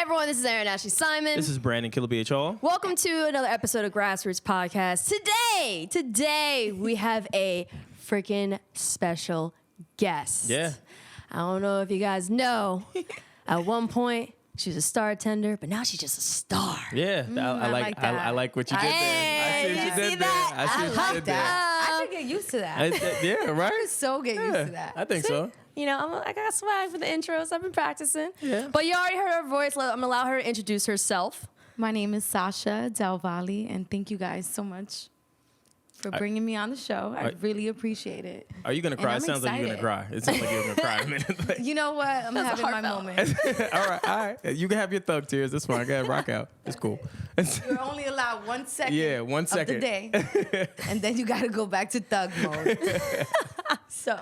everyone, this is Erin Ashley Simon. This is Brandon Killabh. Welcome to another episode of Grassroots Podcast. Today we have a freaking special guest. Yeah. I don't know if you guys know, at one point she was a Startender, but now she's just a star. Yeah, I like what you did there. I see what you did there. I see what you did there. I should get used to that. Yeah, right? I so get used to that. I think so. You know, I got swag for the intros. I've been practicing. Yeah. But you already heard her voice. I'm going to allow her to introduce herself. My name is Sasha Del Valle, and thank you guys so much for bringing me on the show. I really appreciate it. Are you going to cry? It sounds like you're going to cry. It sounds like you're going to cry in a minute. You know what? I'm having my moment. All right. You can have your thug tears. That's fine. Go ahead, rock out. It's cool. You're only allowed 1 second, Yeah, 1 second. of the day, and then you got to go back to thug mode. So,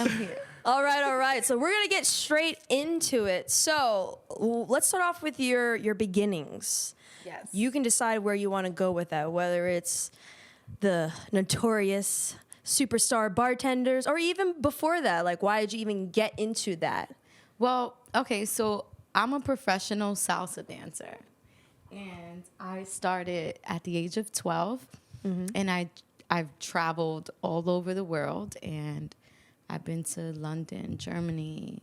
I'm here. All right. So we're going to get straight into it. So let's start off with your beginnings. Yes. You can decide where you want to go with that, whether it's the notorious superstar bartenders or even before that. Like, why did you even get into that? Well, okay, so I'm a professional salsa dancer. And I started at the age of 12. Mm-hmm. And I've traveled all over the world. And I've been to London, Germany,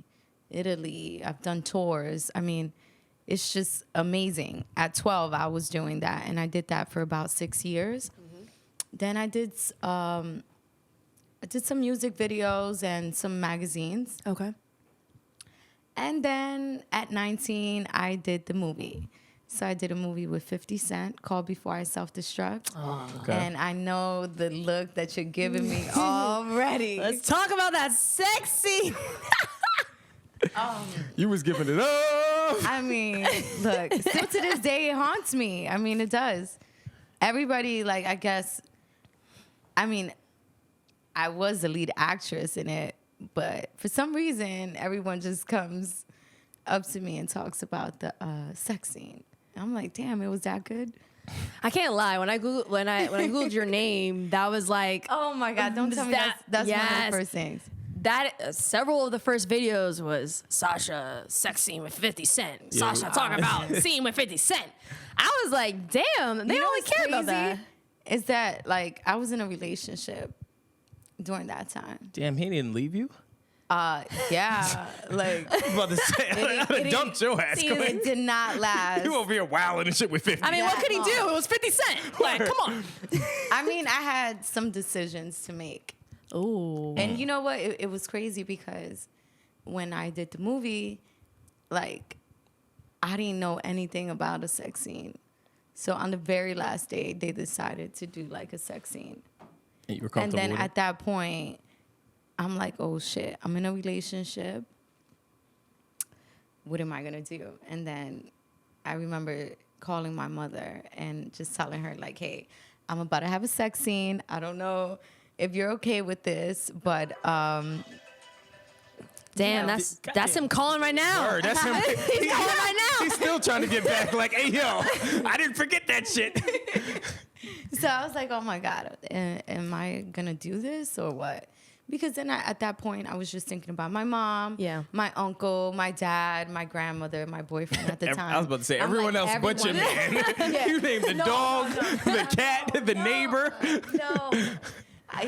Italy. I've done tours. I mean, it's just amazing. At 12, I was doing that. And I did that for about 6 years. Mm-hmm. Then I did some music videos and some magazines. Okay. And then at 19, I did the movie. So I did a movie with 50 Cent called Before I Self-Destruct. Oh. Okay. And I know the look that you're giving me already. Let's talk about that sexy. You was giving it up. I mean, look, still to this day, it haunts me. I mean, it does. Everybody, like, I guess, I mean, I was the lead actress in it, but for some reason, everyone just comes up to me and talks about the sex scene. I'm like, damn, it was that good. I can't lie. When I googled your name, that was like, Oh my God! Don't tell me that's one of the first things. That several of the first videos was Sasha sex scene with 50 Cent. Yeah. Sasha talking about scene with 50 Cent. I was like, damn, they You know only what's care about crazy? that. Is that like I was in a relationship during that time? Damn, he didn't leave you? Yeah, like I was about to say, I dumped your ass. Come it did not last. You over here wilding and shit with 50. I mean, what could he do? It was 50 Cent. Like, come on. I mean, I had some decisions to make. Ooh. And you know what? It was crazy because when I did the movie, like, I didn't know anything about a sex scene. So on the very last day, they decided to do like a sex scene. And you were And comfortable then with at that point, I'm like, oh shit, I'm in a relationship. What am I gonna do? And then I remember calling my mother and just telling her like, hey, I'm about to have a sex scene. I don't know if you're okay with this, but Damn, that's him calling right now. Word, that's him. He's calling right now. He's still trying to get back. Like, hey, yo, I didn't forget that shit. So I was like, oh my God, am I gonna do this or what? Because then at that point, I was just thinking about my mom, my uncle, my dad, my grandmother, my boyfriend at the time. I was about to say, I'm everyone like, else but your man. Yeah. You named the dog, the cat, the neighbor. No.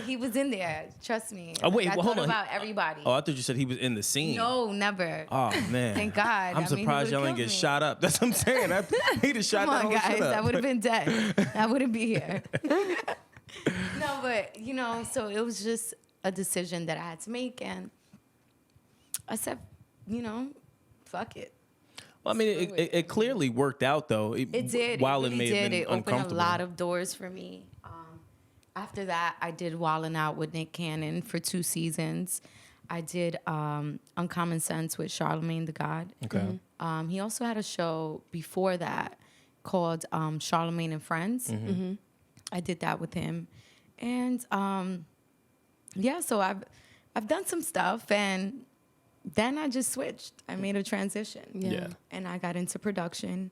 He was in there. Trust me. Oh, wait, I well, hold thought on. about everybody. Oh, I thought you said he was in the scene. No, never. Oh, man. Thank God. I'm surprised y'all didn't get shot up. That's what I'm saying. He'd have shot Come that on, whole guys. shit up. I would have been dead. I wouldn't be here. No, but, you know, so it was just a decision that I had to make. And I said, you know, fuck it. Well, I mean, it clearly worked out, though. It did. While it really may have did. been It opened uncomfortable. a lot of doors for me. After that, I did Wildin' Out with Nick Cannon for 2 seasons. I did Uncommon Sense with Charlamagne Tha God. Okay. He also had a show before that called Charlamagne and Friends. Mm-hmm. I did that with him. And yeah, so I've done some stuff, and then I just switched. I made a transition. Yeah. And I got into production.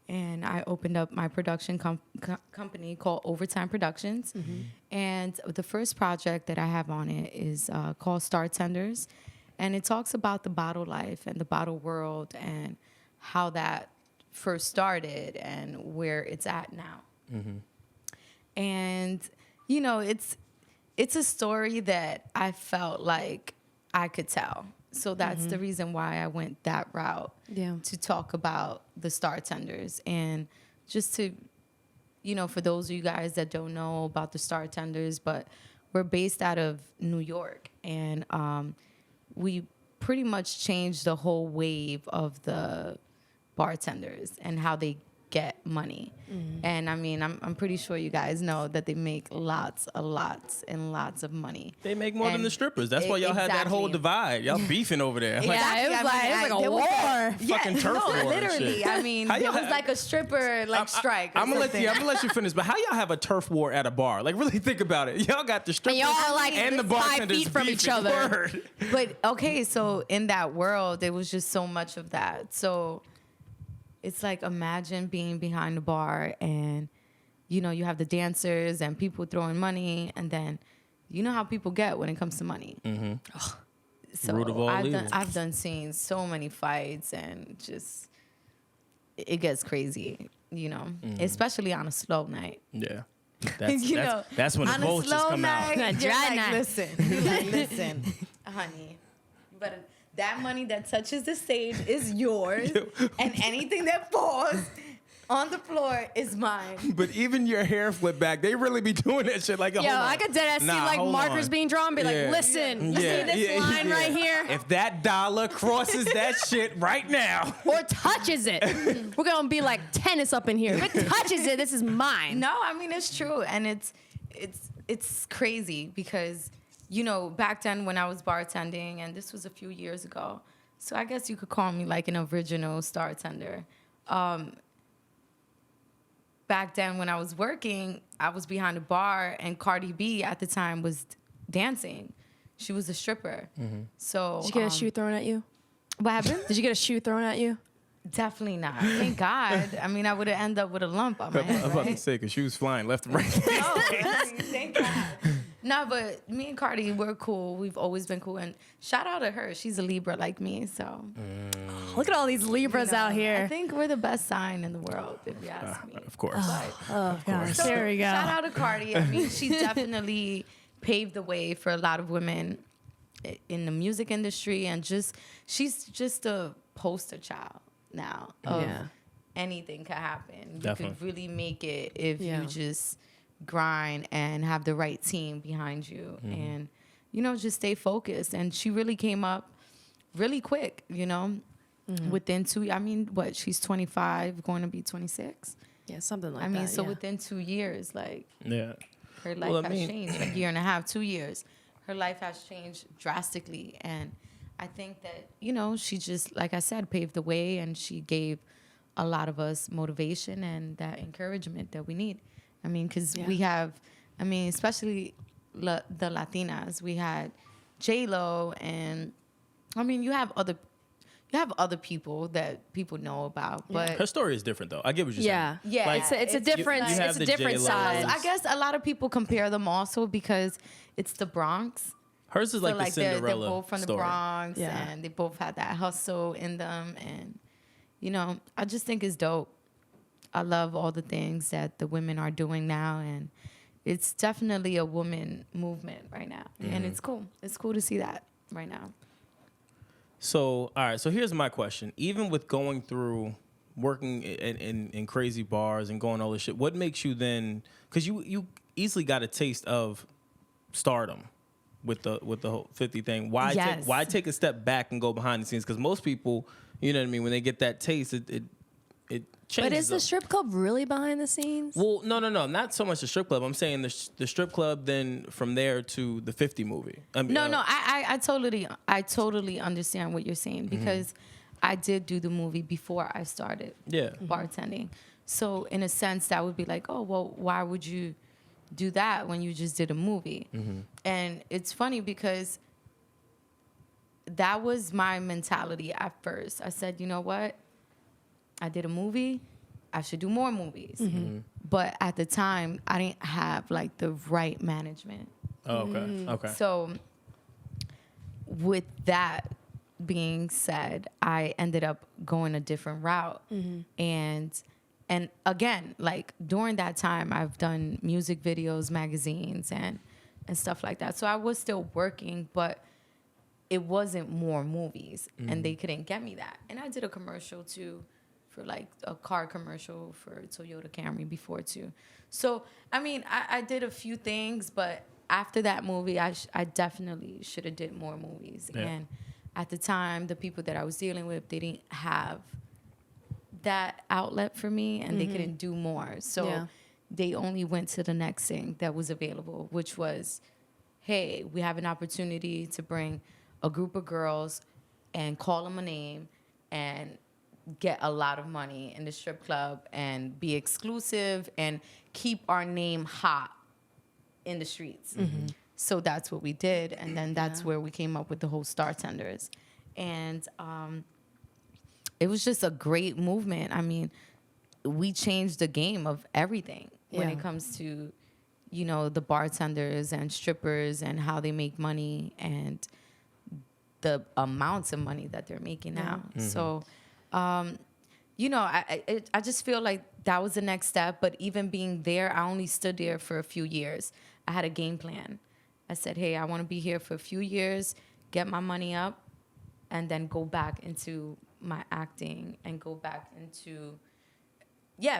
And I opened up my production company called Overtime Productions. Mm-hmm. And the first project that I have on it is called Startenders. And it talks about the bottle life and the bottle world and how that first started and where it's at now. And, you know, it's a story that I felt like I could tell. So that's the reason why I went that route to talk about the Startenders. And just to, you know, for those of you guys that don't know about the Startenders, but we're based out of New York. And we pretty much changed the whole wave of the bartenders and how they get money. And I mean, I'm pretty sure you guys know that they make lots and lots of money. They make more than the strippers. That's why y'all had that whole divide. Y'all beefing over there. Yeah, it was like a war. Fucking turf war. Literally. I mean, it was like a stripper strike. I'm gonna let you finish. But how y'all have a turf war at a bar? Like, really think about it. Y'all got the strippers and y'all are like and the bartenders 5 feet from each other. Word. But okay, so in that world, there was just so much of that. So it's like, imagine being behind the bar and, you know, you have the dancers and people throwing money, and then you know how people get when it comes to money. So I've done seen so many fights, and just it gets crazy, you know, especially on a slow night. Yeah. That's when the vultures come out. Listen, honey, but that money that touches the stage is yours, and anything that falls on the floor is mine. But even your hair flip back, they really be doing that shit. Like, I could dead ass see like markers being drawn, be like, listen, you see this line right here? If that dollar crosses that shit right now, or touches it, we're gonna be like tennis up in here. If it touches it, this is mine. No, I mean, it's true, and it's crazy because, you know, back then when I was bartending, and this was a few years ago, so I guess you could call me like an original Startender. Back then when I was working, I was behind a bar, and Cardi B at the time was dancing. She was a stripper. So did you get a shoe thrown at you? What happened? Did you get a shoe thrown at you? Definitely not. Thank God. I mean, I would have ended up with a lump on my head. I was about to say, because she was flying left and right. Thank God. No, but me and Cardi, we're cool. We've always been cool. And shout out to her. She's a Libra like me, so. Look at all these Libras out here. I think we're the best sign in the world, if you ask me. Of course. Oh, gosh. So, there we go. Shout out to Cardi. I mean, she definitely paved the way for a lot of women in the music industry. And she's just a poster child now of anything could happen. Definitely. You could really make it if you just grind and have the right team behind you and, you know, just stay focused. And she really came up really quick, you know, within she's 25, going to be 26. Yeah, something like that. I mean, so within 2 years, like, her life Well, has changed. A year and a half, 2 years. Her life has changed drastically. And I think that, you know, she just, like I said, paved the way, and she gave a lot of us motivation and that encouragement that we need. I mean, because we have, I mean, especially the Latinas, we had J-Lo, and I mean, you have other people that people know about, but her story is different though. I get what you're saying. Yeah, Like, it's a different side. I guess a lot of people compare them also because it's the Bronx. Hers is like the Cinderella they're both from story. the Bronx, and they both had that hustle in them, and you know, I just think it's dope. I love all the things that the women are doing now, and it's definitely a woman movement right now, and it's cool. It's cool to see that right now. So, all right. So here's my question. Even with going through working in crazy bars and going all this shit, what makes you then? Because you easily got a taste of stardom with the whole 50 thing. Why take a step back and go behind the scenes? Because most people, you know what I mean, when they get that taste, it changes. But is the strip club really behind the scenes? Well, no, not so much the strip club. I'm saying the strip club, then from there to the 50 movie. I mean, I totally understand what you're saying, because I did do the movie before I started bartending. So in a sense, that would be like, oh, well, why would you do that when you just did a movie? And it's funny because that was my mentality at first. I said, you know what? I did a movie. I should do more movies. But at the time, I didn't have like the right management. Oh, okay. Okay. So with that, being said, I ended up going a different route. And again, like during that time, I've done music videos, magazines, and stuff like that. So I was still working, but it wasn't more movies, and they couldn't get me that. And I did a commercial too, for like a car commercial for Toyota Camry before too. So I mean, I did a few things, but after that movie, I definitely should have did more movies. Yeah. And at the time, the people that I was dealing with, they didn't have that outlet for me, and they couldn't do more. So they only went to the next thing that was available, which was, hey, we have an opportunity to bring a group of girls and call them a name and get a lot of money in the strip club and be exclusive and keep our name hot in the streets. So that's what we did. And then that's where we came up with the whole Startenders. And it was just a great movement. I mean, we changed the game of everything when it comes to, you know, the bartenders and strippers and how they make money and the amounts of money that they're making now. So, you know, I just feel like that was the next step. But even being there, I only stood there for a few years. I had a game plan. I said, hey, I want to be here for a few years, get my money up, and then go back into my acting and go back into,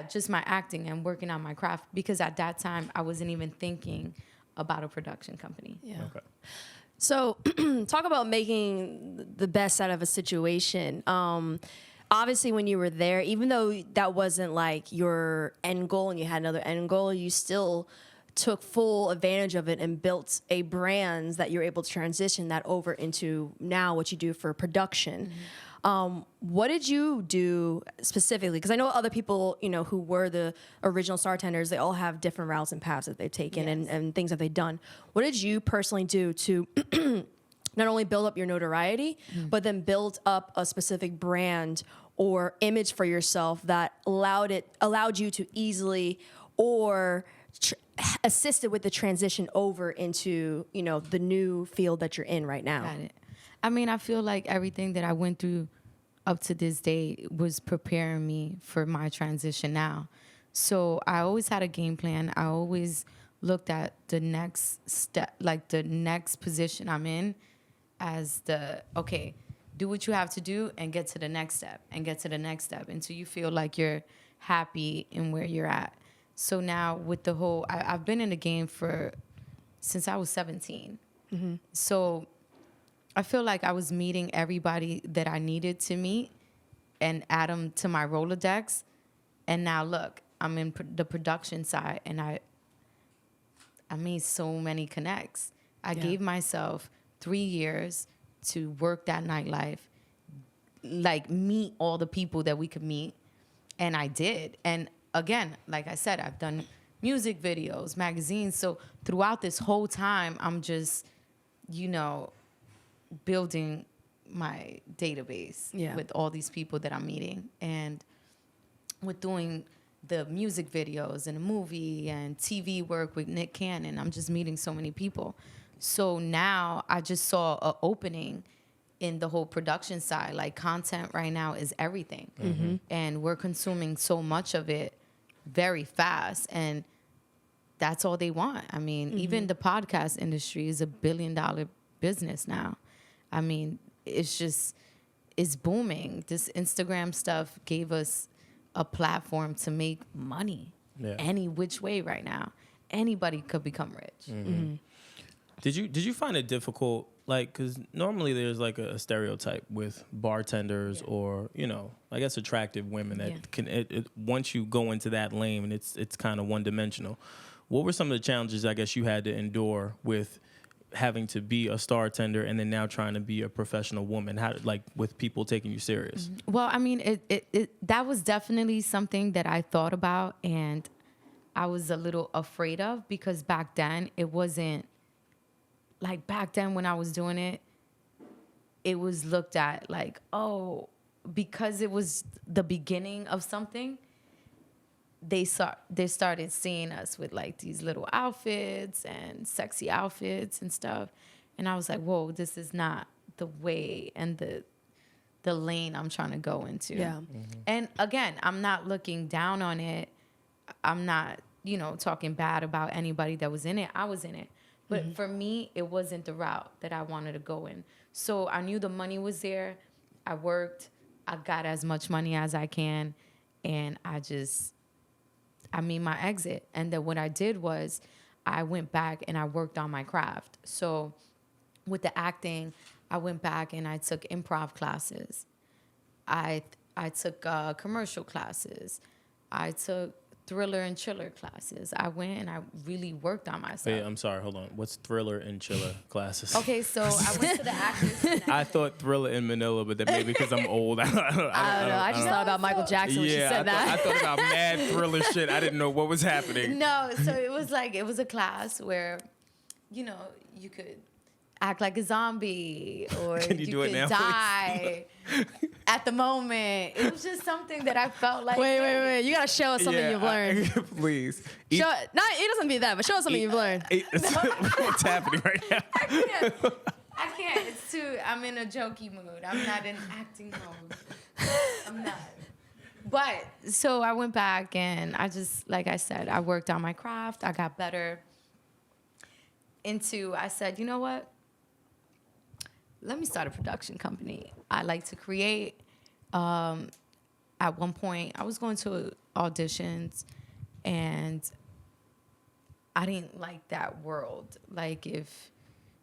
just my acting and working on my craft. Because at that time, I wasn't even thinking about a production company. Yeah. Okay. So, talk about making the best out of a situation. Obviously, when you were there, even though that wasn't like your end goal and you had another end goal, you still took full advantage of it and built a brand that you're able to transition that over into now what you do for production. What did you do specifically? Because I know other people, you know, who were the original Startenders, they all have different routes and paths that they've taken and things that they've done. What did you personally do to not only build up your notoriety, but then build up a specific brand or image for yourself that allowed you to easily or assisted with the transition over into, you know, the new field that you're in right now? Got it. I mean, I feel like everything that I went through up to this day was preparing me for my transition now. So I always had a game plan. I always looked at the next step, like the next position I'm in as okay, do what you have to do and get to the next step and get to the next step until you feel like you're happy in where you're at. So now with the whole, I've been in the game since I was 17. So I feel like I was meeting everybody that I needed to meet and add them to my Rolodex. And now look, I'm in the production side, and I made so many connects. I gave myself 3 years to work that nightlife, like meet all the people that we could meet. And I did. And again, like I said, I've done music videos, magazines. So throughout this whole time, I'm just, you know, building my database with all these people that I'm meeting. And with doing the music videos and a movie and TV work with Nick Cannon, I'm just meeting so many people. So now I just saw an opening in the whole production side. Like, content right now is everything. And we're consuming so much of it very fast. And that's all they want. I mean, even the podcast industry is $1 billion business now. I mean, it's booming. This Instagram stuff gave us a platform to make money any which way right now. Anybody could become rich. Did you find it difficult, like, because normally there's like a stereotype with bartenders or, you know, I guess attractive women that can, once you go into that lane, and it's kind of one dimensional. What were some of the challenges, I guess, you had to endure with having to be a Startender and then now trying to be a professional woman, how, like, with people taking you serious? Well, I mean, that was definitely something that I thought about and I was a little afraid of, because back then it wasn't, like, back then when I was doing it, it was looked at like, oh, because it was the beginning of something, they started seeing us with like these little outfits and sexy outfits and stuff. And I was like, whoa, this is not the way and the lane I'm trying to go into. Yeah. Mm-hmm. And again, I'm not looking down on it. I'm not, talking bad about anybody that was in it. I was in it. But for me, it wasn't the route that I wanted to go in. So I knew the money was there. I worked. I got as much money as I can. And I made my exit. And then what I did was I went back and I worked on my craft. So with the acting, I went back and I took improv classes. I took commercial classes. I took thriller and chiller classes. I went and I really worked on myself. Wait, I'm sorry. Hold on. What's thriller and chiller classes? Okay, so I went to the actors. I thought thriller in Manila, but then maybe because I'm old. I don't know. I just thought about Michael Jackson when she said I that. thought about mad thriller shit. I didn't know what was happening. No, so it was a class where, you could act like a zombie or Can you do it could now, die at the moment. It was just something that I felt like. Wait. You gotta show us something you've learned. Please. It doesn't be that, but show us something you've learned. What's happening right now? I can't. It's too. I'm in a jokey mood. I'm not in acting mode. I'm not. But so I went back and I just, like I said, I worked on my craft. I got better. I said, you know what? Let me start a production company. I like to create. At one point, I was going to auditions, and I didn't like that world. Like, if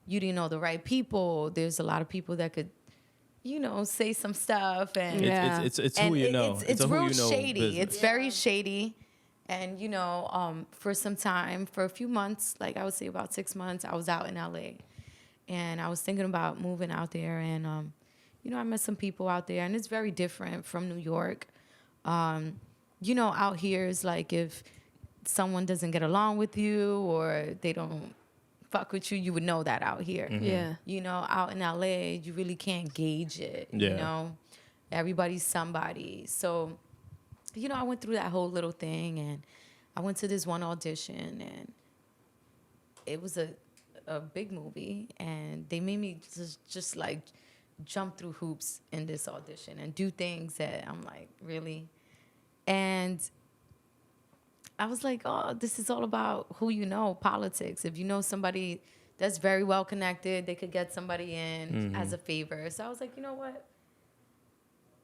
you didn't know the right people, there's a lot of people that could, say some stuff. And It's who you know. It's a who real you know shady. business. It's very shady. And, for some time, for a few months, like I would say about 6 months, I was out in LA. And I was thinking about moving out there. And, I met some people out there. And it's very different from New York. Out here is like if someone doesn't get along with you or they don't fuck with you, you would know that out here. Yeah. Out in LA, you really can't gauge it. Everybody's somebody. So, I went through that whole little thing, and I went to this one audition, and it was a big movie, and they made me just like jump through hoops in this audition and do things that I'm like, really? And I was like, oh, this is all about who you know, politics. If you know somebody that's very well connected, they could get somebody in as a favor. So I was like, you know what?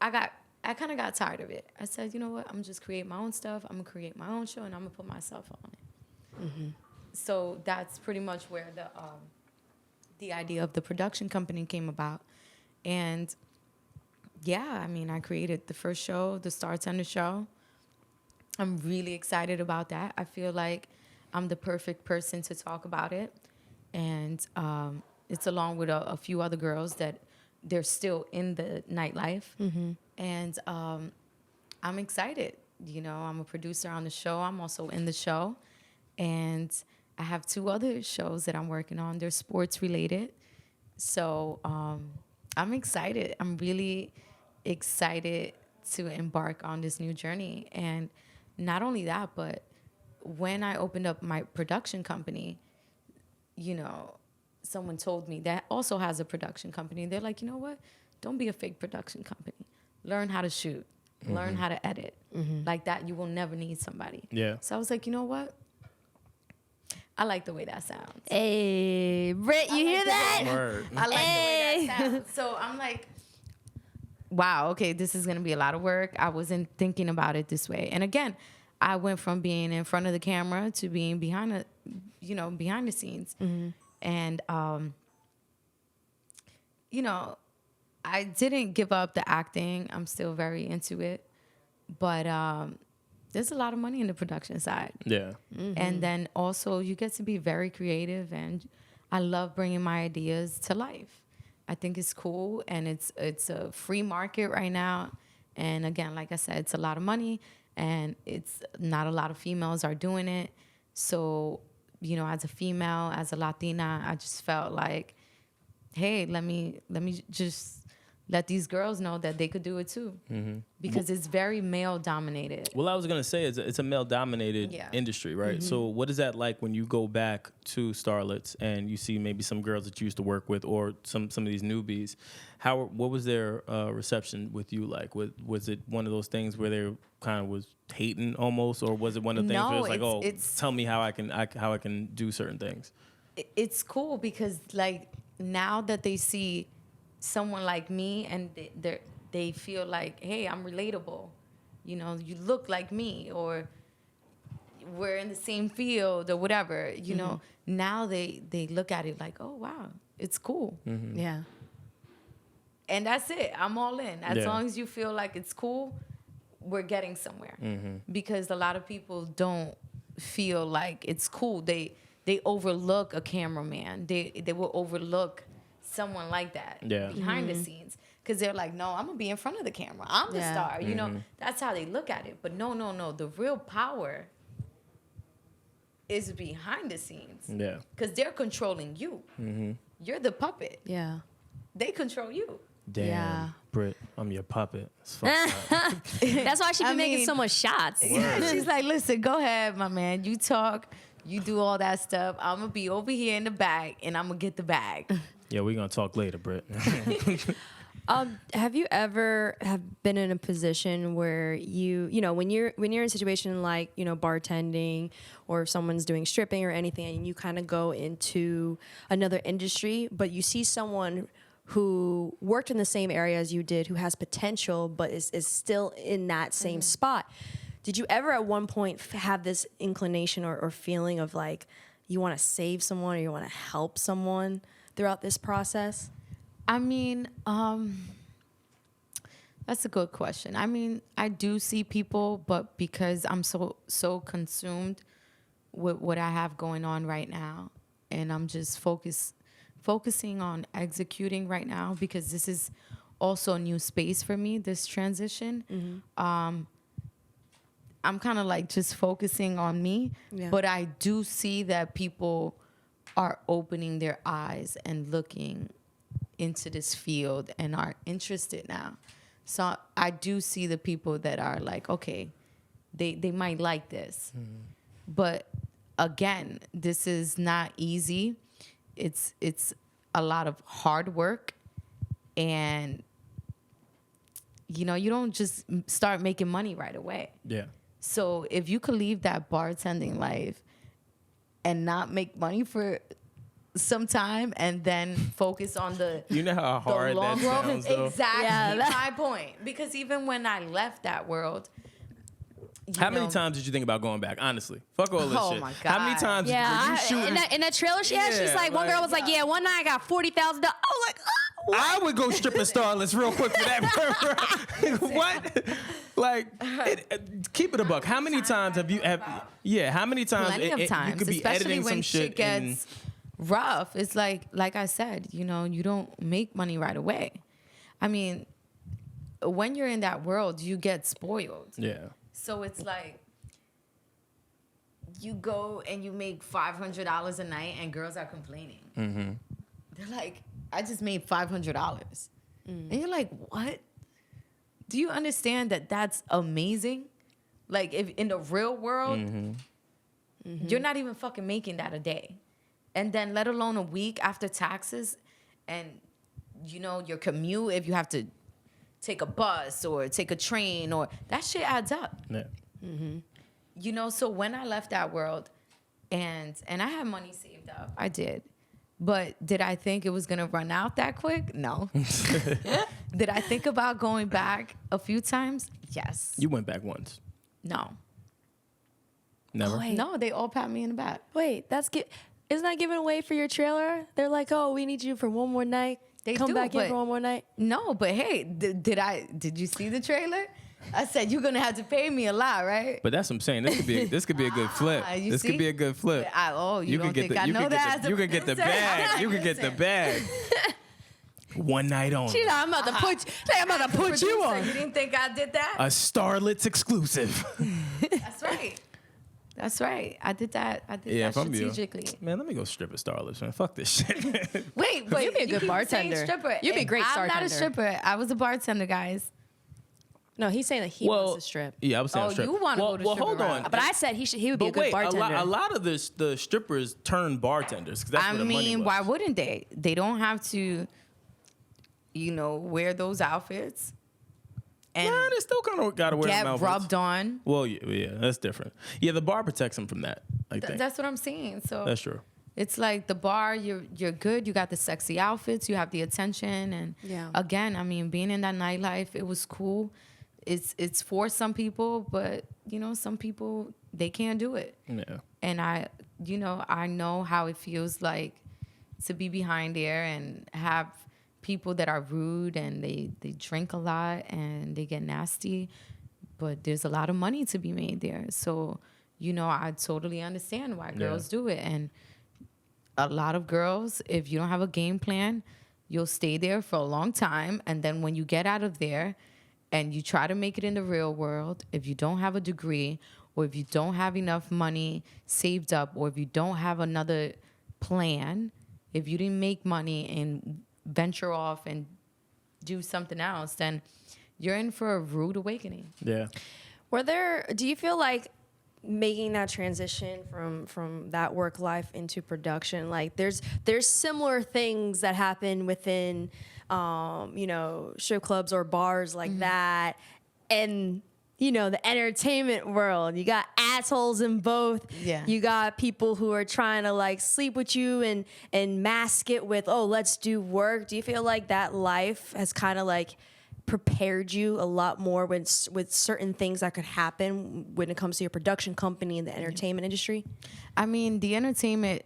I kind of got tired of it. I said, you know what? I'm going to just create my own stuff. I'm going to create my own show, and I'm going to put myself on it. Mm-hmm. So that's pretty much where the idea of the production company came about. And, I created the first show, the Startender show. I'm really excited about that. I feel like I'm the perfect person to talk about it. And it's along with a few other girls that they're still in the nightlife. Mm-hmm. And I'm excited. I'm a producer on the show. I'm also in the show. And I have 2 other shows that I'm working on. They're sports related. So I'm excited. I'm really excited to embark on this new journey. And not only that, but when I opened up my production company, someone told me that also has a production company. They're like, you know what? Don't be a fake production company. Learn how to shoot. Mm-hmm. Learn how to edit. Mm-hmm. Like that, you will never need somebody. Yeah. So I was like, you know what? I like the way that sounds. Hey, Britt, you hear that? Word. I like the way that sounds. So I'm like, wow, okay, this is going to be a lot of work. I wasn't thinking about it this way. And again, I went from being in front of the camera to being behind the scenes. Mm-hmm. And, I didn't give up the acting. I'm still very into it. But there's a lot of money in the production side. Yeah. Mm-hmm. And then also you get to be very creative, and I love bringing my ideas to life. I think it's cool, and it's a free market right now. And again, like I said, it's a lot of money, and it's not a lot of females are doing it. So, as a female, as a Latina, I just felt like, hey, let me just let these girls know that they could do it too, because it's very male dominated. Well, I was gonna say it's a male dominated industry, right? So what is that like when you go back to starlets and you see maybe some girls that you used to work with or some of these newbies? What was their reception with you like? Was it one of those things where they kind of was hating almost, or was it one of the things where it's like, tell me how I can do certain things? It's cool because like now that they see someone like me and they feel like, hey, I'm relatable, you know, you look like me, or we're in the same field or whatever, you know. Now they look at it like, oh wow, it's cool. Yeah. And that's it. I'm all in. As long as you feel like it's cool, we're getting somewhere. Because a lot of people don't feel like it's cool. They overlook a cameraman. They will overlook someone like that behind the scenes, because they're like, no, I'm gonna be in front of the camera, I'm the star, you know. That's how they look at it. But no, the real power is behind the scenes, because they're controlling you. You're the puppet. They control you. Damn, Britt, I'm your puppet. It's fucked up. That's why she been making so much shots. Yeah, she's like, listen, go ahead, my man, you talk, you do all that stuff, I'm gonna be over here in the back and I'm gonna get the bag. Yeah, we're gonna talk later, Britt. Have you ever been in a position where you know, when you're in a situation like, you know, bartending, or if someone's doing stripping or anything, and you kind of go into another industry, but you see someone who worked in the same area as you did, who has potential, but is still in that same spot? Did you ever at one point have this inclination or feeling of like you want to save someone or you want to help someone throughout this process? I mean, that's a good question. I mean, I do see people, but because I'm so consumed with what I have going on right now, and I'm just focusing on executing right now, because this is also a new space for me, this transition. I'm kind of like just focusing on me, but I do see that people are opening their eyes and looking into this field and are interested now. So I do see the people that are like, okay, they might like this. But again, this is not easy. It's a lot of hard work, and you know, you don't just start making money right away. So if you could leave that bartending life and not make money for some time and then focus on the you know how hard that sounds, though? Exactly, my point. Because even when I left that world, how many times did you think about going back? Honestly, fuck all this shit. My God. How many times were you shooting? In that trailer she had, she's like, one girl was like, yeah, one night I got $40,000. I was like, what? I would go stripping starlets real quick for that. What? Like, keep it a buck. How many times have you? How many times? Plenty of times, you could be especially editing when some shit gets rough. It's like I said, you know, you don't make money right away. I mean, when you're in that world, you get spoiled. So it's like you go and you make $500 a night, and girls are complaining. They're like, I just made $500. And you're like, what? Do you understand that that's amazing? Like, if in the real world, you're not even fucking making that a day. And then let alone a week after taxes, and, you know, your commute, if you have to take a bus or take a train, or that shit adds up. You know, so when I left that world, and I had money saved up, I did. But did I think it was going to run out that quick? No. Did I think about going back a few times? Yes. You went back once? No. Never? Oh, No, they all pat me in the back. Wait, isn't that giving away for your trailer? They're like, oh, we need you for one more night. They come do, back in for one more night. No, but hey, did you see the trailer? I said, you're going to have to pay me a lot, right? But that's what I'm saying. This could be a good flip. This could be a good flip. You don't think I know that? You could get the bag. You could get the bag. One night only. She's like, I'm about to put you on. You didn't think I did that? A Starlets exclusive. That's right. That's right. I did that. I did Yeah, that if I'm you, strategically. man, let me go strip at Starlets, man. Fuck this shit. Wait, but You'd be a good keep saying bartender. stripper. You'd be a great I'm not a Startender. stripper. I was a bartender, guys. No, he's saying that he wants to strip. Yeah, I was saying Oh, strip. you wanna go to well, stripper hold on. route. But I said he would be a But good wait, bartender. a lot of the strippers turn bartenders. 'Cause that's I where the money mean, was. why wouldn't they? They don't have to, wear those outfits and Nah, they still kind of got to wear them get outfits. rubbed on. Well, yeah, that's different. Yeah, the bar protects them from that. I think That's what I'm saying. So that's true. it's like the bar, you're good. You got the sexy outfits. You have the attention, and Yeah. again, I mean, being in that nightlife, it was cool. It's for some people, but some people they can't do it. Yeah. And I know how it feels like to be behind there and have people that are rude and they drink a lot and they get nasty, but there's a lot of money to be made there. So, I totally understand why girls do it. And a lot of girls, if you don't have a game plan, you'll stay there for a long time. And then when you get out of there and you try to make it in the real world, if you don't have a degree or if you don't have enough money saved up or if you don't have another plan, if you didn't make money and venture off and do something else, then you're in for a rude awakening. Yeah. Do you feel like making that transition from that work life into production, like there's similar things that happen within strip clubs or bars like that, and the entertainment world, you got assholes in both. Yeah. You got people who are trying to like sleep with you and mask it with, oh, let's do work. Do you feel like that life has kind of like prepared you a lot more with certain things that could happen when it comes to your production company and the entertainment industry? I mean, the entertainment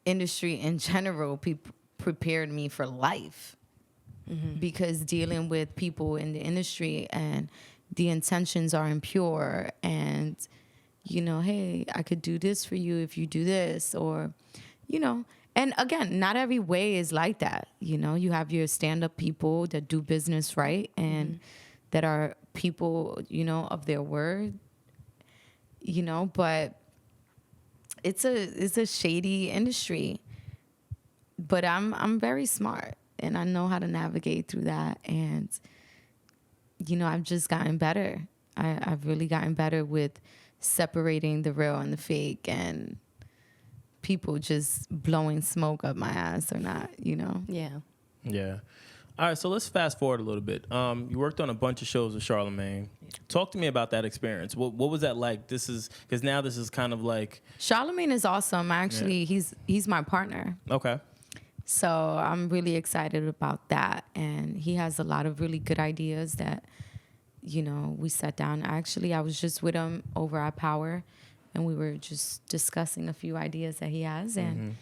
industry in general prepared me for life because dealing with people in the industry and the intentions are impure and, hey, I could do this for you if you do this or, and again, not every way is like that. You have your stand-up people that do business right and that are people, of their word, but it's a shady industry. But I'm very smart and I know how to navigate through that. And, I've just gotten better. I've really gotten better with separating the real and the fake and people just blowing smoke up my ass or not, Yeah. Yeah. All right, so let's fast forward a little bit. You worked on a bunch of shows with Charlamagne. Talk to me about that experience. What was that like? Because now this is kind of like... Charlamagne is awesome. Actually, he's my partner. Okay. So I'm really excited about that. And he has a lot of really good ideas that, we sat down. Actually, I was just with him over at Power, and we were just discussing a few ideas that he has. And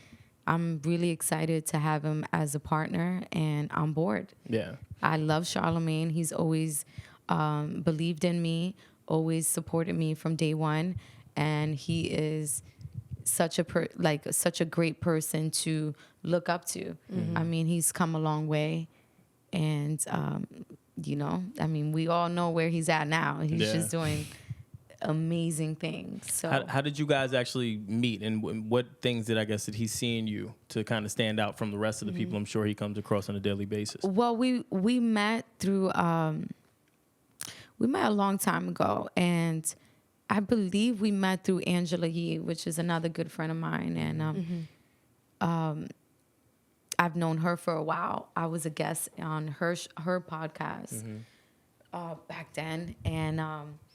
I'm really excited to have him as a partner and on board. Yeah. I love Charlamagne. He's always believed in me, always supported me from day one. And he is such a great person to look up to. I mean, he's come a long way, and we all know where he's at now. He's just doing amazing things. So How did you guys actually meet, and what things did he see in you to kind of stand out from the rest of the people I'm sure he comes across on a daily basis? Well, we met through we met a long time ago, and I believe we met through Angela Yee, which is another good friend of mine, and I've known her for a while. I was a guest on her podcast back then, and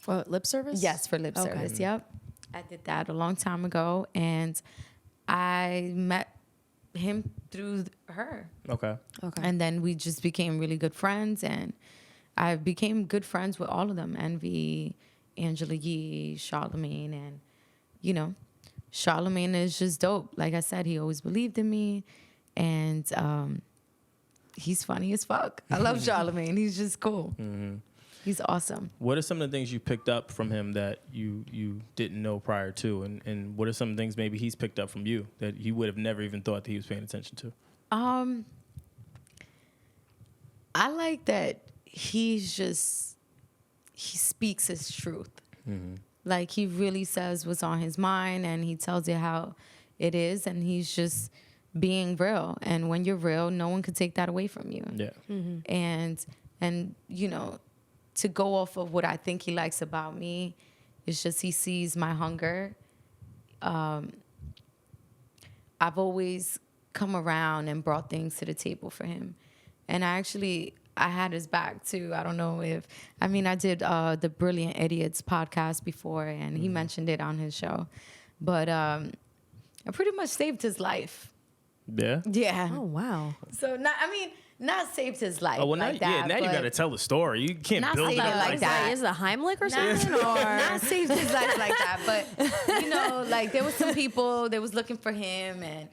Lip service? yes, for lip service. Yep, I did that a long time ago, and I met him through her. Okay. And then we just became really good friends, and I became good friends with all of them: Envy, Angela Yee, Charlamagne, and Charlamagne is just dope. Like I said, he always believed in me, and he's funny as fuck. I love Charlamagne. He's just cool. He's awesome. What are some of the things you picked up from him that you didn't know prior to, and what are some things maybe he's picked up from you that you would have never even thought that he was paying attention to? I like that he speaks his truth. Like, he really says what's on his mind, and he tells you how it is, and he's just being real. And when you're real, no one can take that away from you. Yeah. And you know, to go off of what I think he likes about me, it's just he sees my hunger. I've always come around and brought things to the table for him. And I had his back too. I don't know if, I did the Brilliant Idiots podcast before, and he mentioned it on his show. But I pretty much saved his life. Yeah. Yeah. Oh, wow. So, not saved his life Oh, well, like now, that. now you but got to tell the story. You can't not build it saying up it like like that. that. Is it a Heimlich or something? Not saved his life like that. But, you know, like, there was some people that was looking for him, and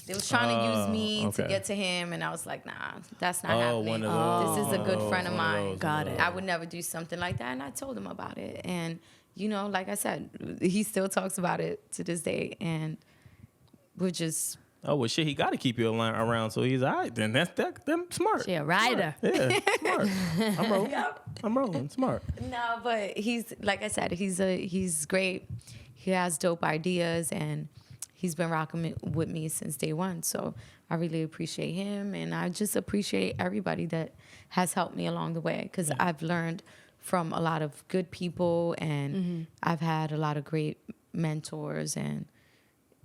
they was trying to use me to get to him, and I was like, nah, that's not happening. One of those. This is a good friend of mine. Got it. I would never do something like that, and I told him about it. And, you know, like I said, he still talks about it to this day, and we're just... Oh, well, shit, he got to keep you around, so he's all right then. That's smart. She a rider. Yeah, smart. I'm rolling. Smart. No, but he's, like I said, he's great. He has dope ideas, and he's been rocking with me since day one. So I really appreciate him, and I just appreciate everybody that has helped me along the way, because I've learned from a lot of good people, and I've had a lot of great mentors. And,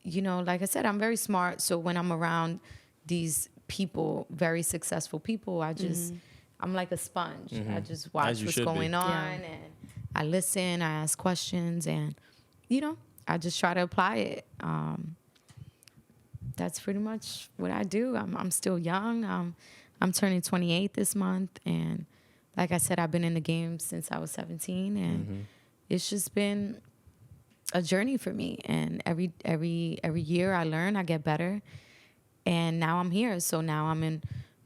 you know, like I said, I'm very smart. So when I'm around these people, very successful people, I'm like a sponge. I just watch what's going on, and I listen, I ask questions, and, you know, I just try to apply it. That's pretty much what I do. I'm still young. I'm turning 28 this month, and like I said, I've been in the game since I was 17, and it's just been a journey for me. And every year I learn, I get better, and now I'm here. So now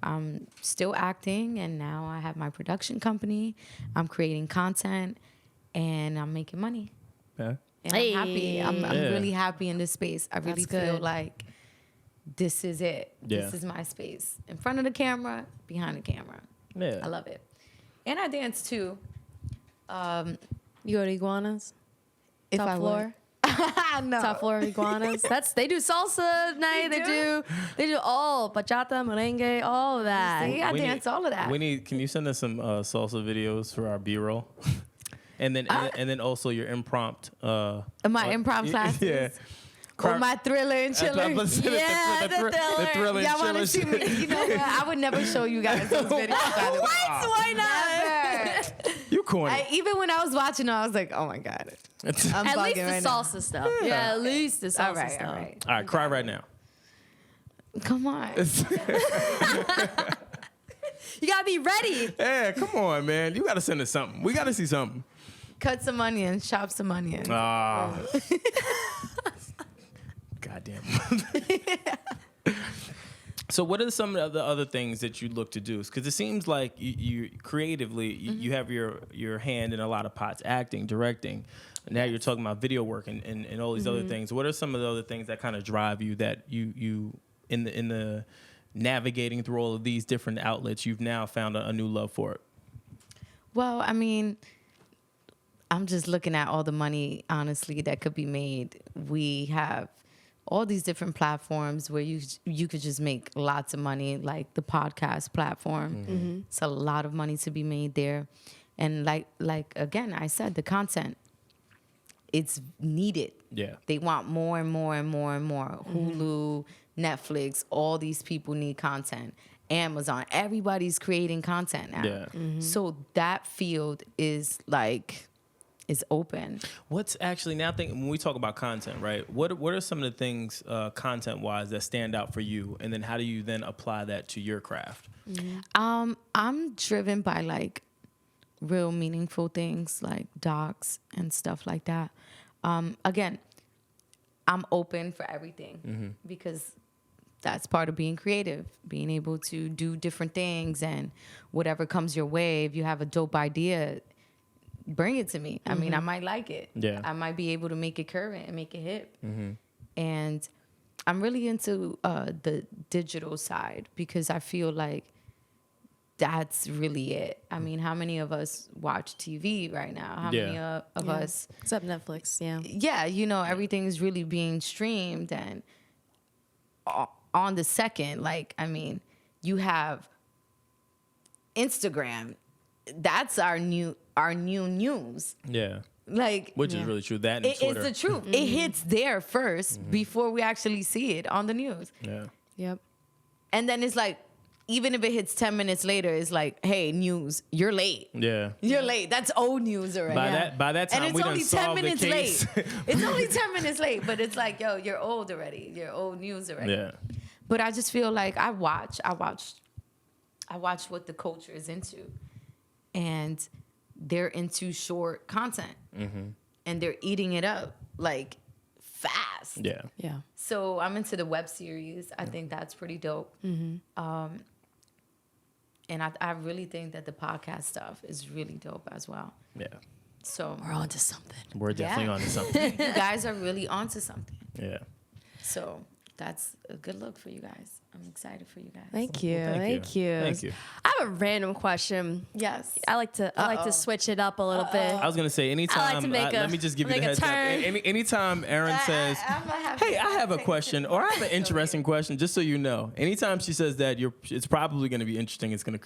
I'm still acting, and now I have my production company. I'm creating content, and I'm making money. Yeah. And I'm happy. I'm really happy in this space. I really feel like this is it. Yeah. This is my space. In front of the camera, behind the camera. Yeah. I love it. And I dance too. You go to Iguanas? If Top I floor? No. Top floor of Iguanas. They do salsa night. They do all bachata, merengue, all of that. See, I dance all of that. Can you send us some salsa videos for our B-roll? And then also your impromptu. My improv classes. Yeah. Or my thriller and chiller. Yeah, the thriller and Y'all want chiller. to see me? You know what? I would never show you guys those videos. By the way. What? Why not? Never. You corny. Even when I was watching it, I was like, oh my God. I'm At least bugging the right now. salsa stuff. Yeah, at least the salsa All right, stuff. all right. All right, cry right now. Come on. You gotta be ready. Yeah, come on, man. You got to send us something. We got to see something. Cut some onions, chop some onions. Ah. Goddamn. So what are some of the other things that you look to do? Because it seems like you creatively, you have your hand in a lot of pots, acting, directing. Now you're talking about video work and all these other things. What are some of the other things that kind of drive you that you in the navigating through all of these different outlets, you've now found a new love for it? Well, I mean, I'm just looking at all the money, honestly, that could be made. We have all these different platforms where you could just make lots of money, like the podcast platform. It's a lot of money to be made there. And like again, I said, the content, it's needed. Yeah. They want more and more and more and more. Hulu, Netflix, all these people need content. Amazon, everybody's creating content now. Yeah. So that field is open. What's actually now thinking when we talk about content, right? What are some of the things content wise that stand out for you, and then how do you then apply that to your craft? I'm driven by like real meaningful things like docs and stuff like that. Again, I'm open for everything because that's part of being creative, being able to do different things, and whatever comes your way. If you have a dope idea, bring it to me. I mean, I might like it. Yeah. I might be able to make it current and make it hip. And I'm really into the digital side because I feel like that's really it. I mean, how many of us watch TV right now? How many of us? Except Netflix, yeah. Yeah, you know, everything's really being streamed, and on the second, like, I mean, you have Instagram. That's our new news. Yeah. Like, Which is really true. That and Twitter. it's the truth. It hits there first before we actually see it on the news. Yeah. Yep. And then it's like, even if it hits 10 minutes later, it's like, hey, news, you're late. Yeah. You're late. That's old news already. By that time, And it's we only done 10 solved the minutes case. late. It's only 10 minutes late, but it's like, yo, you're old already. You're old news already. Yeah. But I just feel like I watch what the culture is into. And they're into short content. And they're eating it up like fast. Yeah. Yeah. So I'm into the web series. I think that's pretty dope. And I really think that the podcast stuff is really dope as well. Yeah. So We're on to something. We're definitely Yeah. onto something. you guys are really onto something. Yeah. So that's a good look for you guys. I'm excited for you guys. Thank you. Well, Thank you. Thank you. I have a random question. Yes. I like to switch it up a little bit. I was gonna say anytime. Let me just give you the heads up. Anytime Erin says, "Hey, I have a question," or "I have an interesting question," just so you know, anytime she says that, it's probably gonna be interesting. It's gonna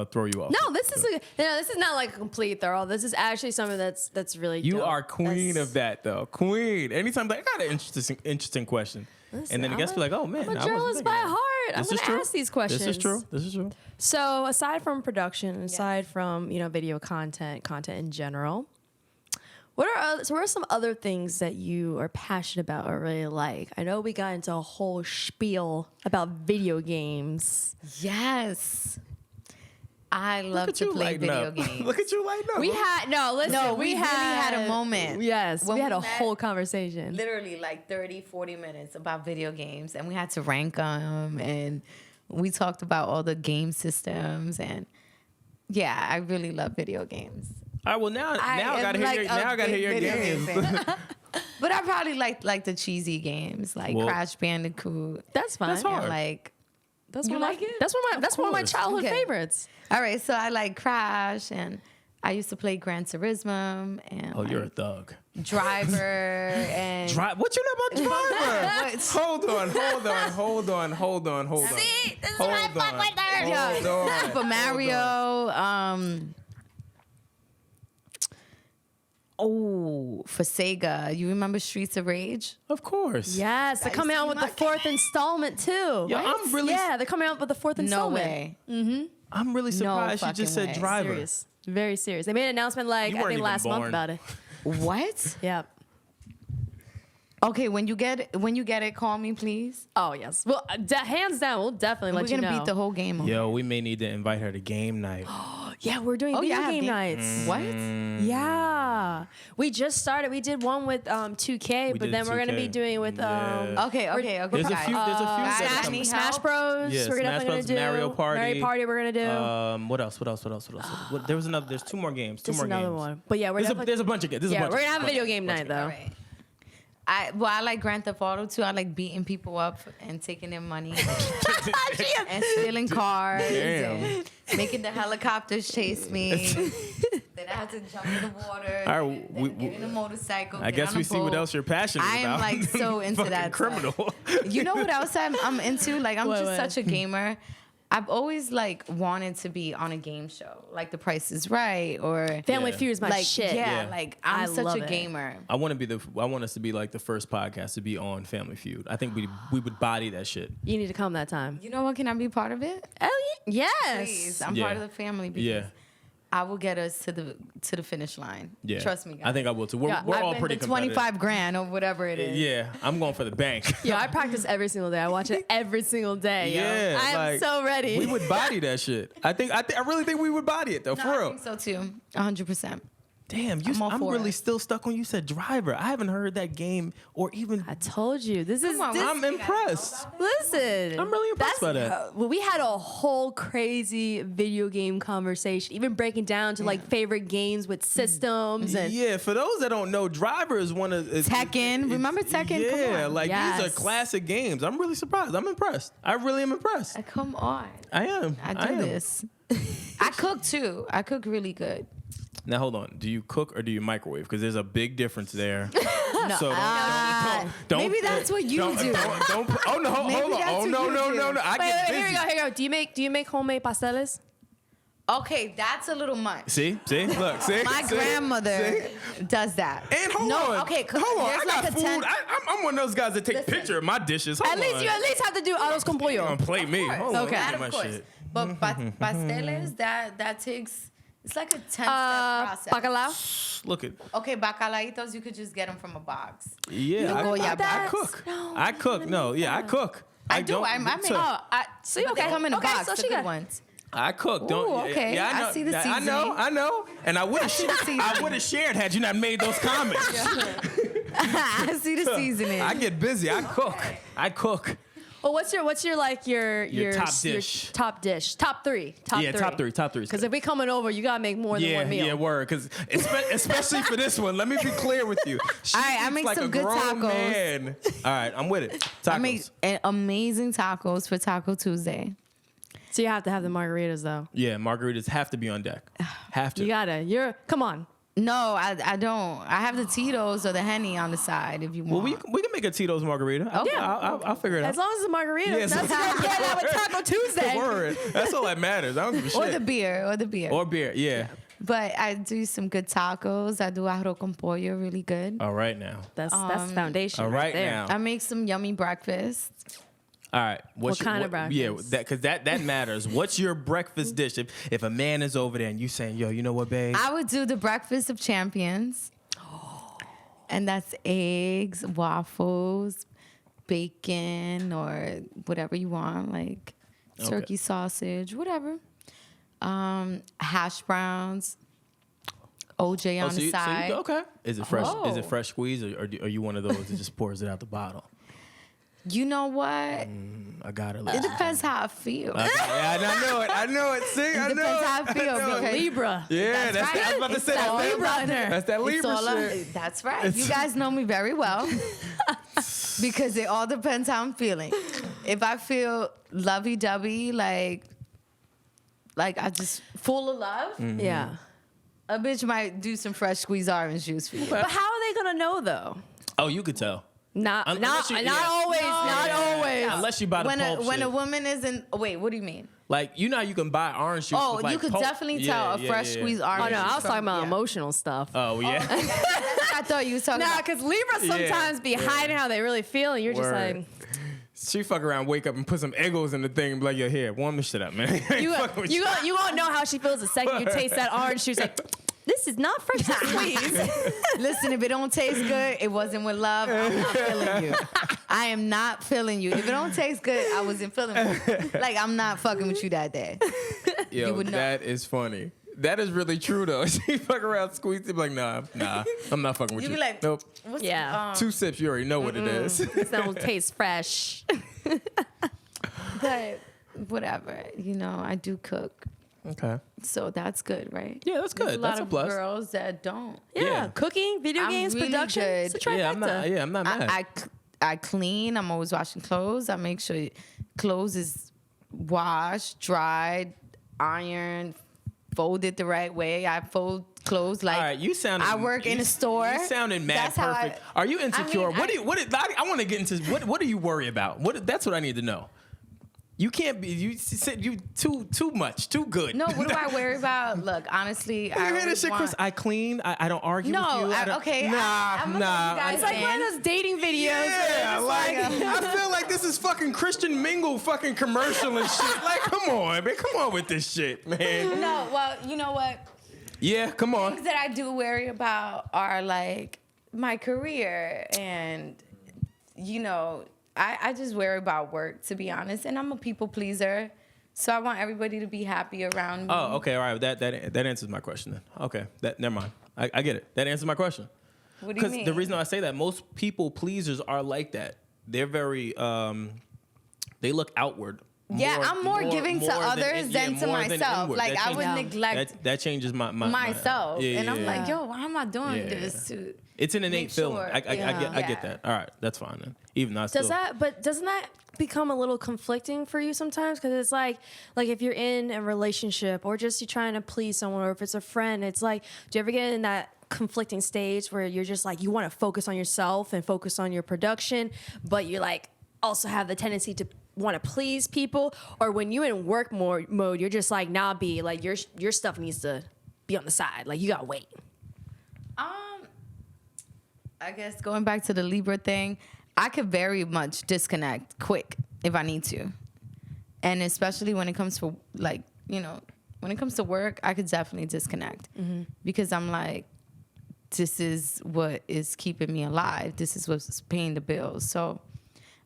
throw you off. No, this is not like a complete thorough. This is actually something that's really You dope. are queen of that, though. Queen. Anytime, like, I got an interesting question. Listen, And then the guests be like, "Oh man, I'm I a wasn't journalist thinking by that." heart. I'm This is going true. to ask these questions. This is true. This is true. So aside from production, aside from video content in general, what are some other things that you are passionate about or really like? I know we got into a whole spiel about video games. Yes. I love to play video games. Look at you lighting up. We really had a moment. Yes, when we had we a met. whole conversation. Literally like 30, 40 minutes about video games, and we had to rank them, and we talked about all the game systems, and yeah, I really love video games. All right, well now I gotta hear your games. But I probably like the cheesy games, like Crash Bandicoot. That's fine. That's hard. Like, That's you one like of my, it? That's one of my course. childhood Okay. favorites. all right, so I like Crash, and I used to play Gran Turismo, and Oh, you're a thug. Driver, and What you know about Driver? What? Hold on. See, this is Hold my fuck on. right there. Hold on. Super Mario. For Sega, you remember Streets of Rage? Of course. Yes, they're Guys, coming out you with the might- fourth installment too. Yo, I'm really- Yeah, they're coming out with the fourth No installment. way. I'm really surprised you just fucking said way. Driver. Serious. Very serious. They made an announcement like You I weren't think even last month born. about it. What? Yeah. Okay, when you get it, call me, please. Oh yes. Well, hands down, we'll definitely let We're you gonna know. beat the whole game on. Yo, we may need to invite her to game night. Yeah, we're doing video I have game nights. What? Yeah, we just started. We did one with 2K, We but did then we're gonna 2K. be doing with Yeah. Okay. There's a guys. few. There's a few. guys, that I come- need Smash help. Bros. Yeah, we're Smash definitely Bros, gonna do Mario Party. Mario Party. We're gonna do. What else? There was another. There's two more games. Just another games. one. But yeah, we're definitely. There's a bunch of games. Yeah, we're gonna have a video game night though. All right. I like Grand Theft Auto too. I like beating people up and taking their money and stealing cars and making the helicopters chase me. Then I have to jump in the water. All right, then get in a motorcycle. I get guess on a we see what boat. else you're passionate I am about. like so into Fucking that criminal. stuff. You know what else I'm into? Like I'm What? just such a gamer. I've always like wanted to be on a game show, like The Price is Right or Family Yeah. Feud is my like shit. yeah, Yeah. like I I'm such love a it. gamer. I want us to be like the first podcast to be on Family Feud. I think we would body that shit. You need to come that time. You know what? Can I be part of it? Oh yes. Please, I'm Yeah. part of the family because Yeah. I will get us to the finish line. Yeah. Trust me, guys. I think I will too. We're Yeah, all I've pretty been to competitive. 25 grand or whatever it is. Yeah, I'm going for the bank. Yeah, I practice every single day. I watch it every single day. Yo. Yeah, I am like, so ready. We would body that shit. I really think we would body it though, No, for I real. think so too. 100%. Damn, I'm really still stuck on you said driver. I haven't heard that game or even. I told you. I'm impressed. Listen. I'm really impressed by that. Well, we had a whole crazy video game conversation, even breaking down to like favorite games with systems. And Yeah, for those that don't know, driver is one of Tekken. Remember Tekken? Yeah, Come on. like Yes. these are classic games. I'm really surprised. I'm impressed. I really am impressed. Come on. I am. I do this. I cook too. I cook really good. Now hold on. Do you cook or do you microwave? Because there's a big difference there. No. So don't Maybe that's what you don't, do. Don't, oh no, hold Maybe on. that's Oh what no, you no, do. no, no. I Wait, get busy. here we go. Do you make homemade pasteles? Okay, that's a little much. See, look, see. My see? grandmother does that. And hold on. Okay, hold on. I there's got like a food. I'm one of those guys that take Listen. picture of my dishes. Hold At least on. you have to do arroz con pollo. Don't play me. Hold on. Okay. Let That me of get my course. shit. But pasteles, that takes, it's like a 10-step process. Bacalao. Look at. Okay, bacalaitos, you could just get them from a box. Yeah, I that? cook. No, I cook. No, yeah, I cook. I do. don't- I make. so- So But they come in a box, So the she good got ones. I cook. Don't. Ooh, okay. Yeah, I I know. see the I know. And I would have shared had you not made those comments. I see the seasoning. I get busy. I cook. Well, what's your like your top dish? Top dish. Top three. Yeah, top three. Because if we coming over, you gotta make more than one meal. Yeah, word. Because especially for this one, let me be clear with you. She All right, I eats make like some a good grown tacos. Man. All right, I'm with it. Tacos. I make amazing tacos for Taco Tuesday. So you have to have the margaritas though. Yeah, margaritas have to be on deck. Have to. You gotta. Come on. No, I don't. I have the Tito's or the Henny on the side if you want. Well, we can make a Tito's margarita. I'll figure it out. As long as it's a margarita, Yeah, that's how you get that with Taco Tuesday. Word. That's all that matters. I don't give a shit. Or the beer. Or beer, yeah. But I do some good tacos. I do arroz con pollo really good. All right now. That's the foundation. All right there. now. I make some yummy breakfast. All right. What kind of breakfast? Yeah, because that matters. What's your breakfast dish? If a man is over there and you saying, yo, you know what, babe? I would do the breakfast of champions. And that's eggs, waffles, bacon, or whatever you want, like turkey sausage, whatever. Hash browns, OJ on the side. Okay. Is it fresh? Oh. Is it fresh squeeze, or are you one of those that just pours it out the bottle? You know what? I got it. It depends how I feel. Yeah, I know it. See, I It know depends how I it. feel. know it. Because Libra. Yeah, That's I was about to right. say It's that's all that Libra. Libra. That's that It's Libra all shit. that's right. You guys know me very well. Because it all depends how I'm feeling. If I feel lovey-dovey, like I just full of love, Yeah. a bitch might do some fresh squeezed orange juice for you. But how are they gonna know though? Oh, you could tell. Not Unless you- always. yeah. Not always. Unless you buy the When pulp a shit. woman isn't, wait, what do you mean? Like, you know how you can buy orange juice. Oh, with, like, you could pulp? definitely tell a fresh squeezed orange. Oh no, I was juice talking from- about yeah. emotional stuff. Oh, yeah. I thought you was talking Nah, about. because Libra sometimes be hiding how they really feel, and you're just Word. like, She fuck around, wake up, and put some Eggos in the thing and be like, yo, here, warm this shit up, man. you won't know how she feels the second you taste that orange. She's like, this is not fresh squeeze. Listen, if it don't taste good, it wasn't with love. I'm not feeling you. I am not feeling you. If it don't taste good, I wasn't feeling you. Like, I'm not fucking with you that day. Yo, You would know. that is funny. That is really true, though. She fuck around, squeeze it, be like, nah, I'm not fucking with You you. be like, nope. What's Yeah. 2 sips, you already know what it is. This don't taste fresh. But whatever, I do cook. Okay. So that's good, right? Yeah, that's good. There's a That's lot a of plus. girls that don't. Yeah, cooking, video I'm games, really production. good. It's a trifecta. I'm not mad. I clean. I'm always washing clothes. I make sure clothes is washed, dried, ironed, folded the right way. I fold clothes like All right, you sounded. I work in a store. You sounding mad That's how perfect. Are you insecure? I mean, I want to get into what do you worry about? That's what I need to know. You can't be you too much, too good. No, what do I worry about? Look, honestly, You I hear always this shit, want, Chris? I clean. I don't argue No, with you. okay, Nah, I'm looking nah. at you guys It's like one of those dating videos. Yeah, like I feel like this is fucking Christian Mingle fucking commercial and shit. Like, come on, man, come on with this shit, man. No, well, you know what? Yeah, come on. Things that I do worry about are like my career and I just worry about work, to be honest, and I'm a people pleaser, so I want everybody to be happy around me. Oh, okay, all right. That answers my question then. Okay, never mind. I get it. That answers my question. What do you mean? Because the reason I say that, most people pleasers are like that. They're very, they look outward. Yeah, I'm more giving to others than to myself. Inward. Like, I would neglect that changes myself. And I'm like, yeah. yo, why am I doing this? To it's an innate make feeling. sure. I get that. All right, that's fine then. Even though I still... Doesn't that become a little conflicting for you sometimes? Because it's like if you're in a relationship or just you're trying to please someone, or if it's a friend, it's like, do you ever get in that conflicting stage where you're just like, you want to focus on yourself and focus on your production, but you like also have the tendency to want to please people? Or when you're in work mode, you're just like, nah, B, like your stuff needs to be on the side. Like, you gotta wait. I guess going back to the Libra thing, I could very much disconnect quick if I need to. And especially when it comes to when it comes to work, I could definitely disconnect because I'm like, this is what is keeping me alive. This is what's paying the bills. So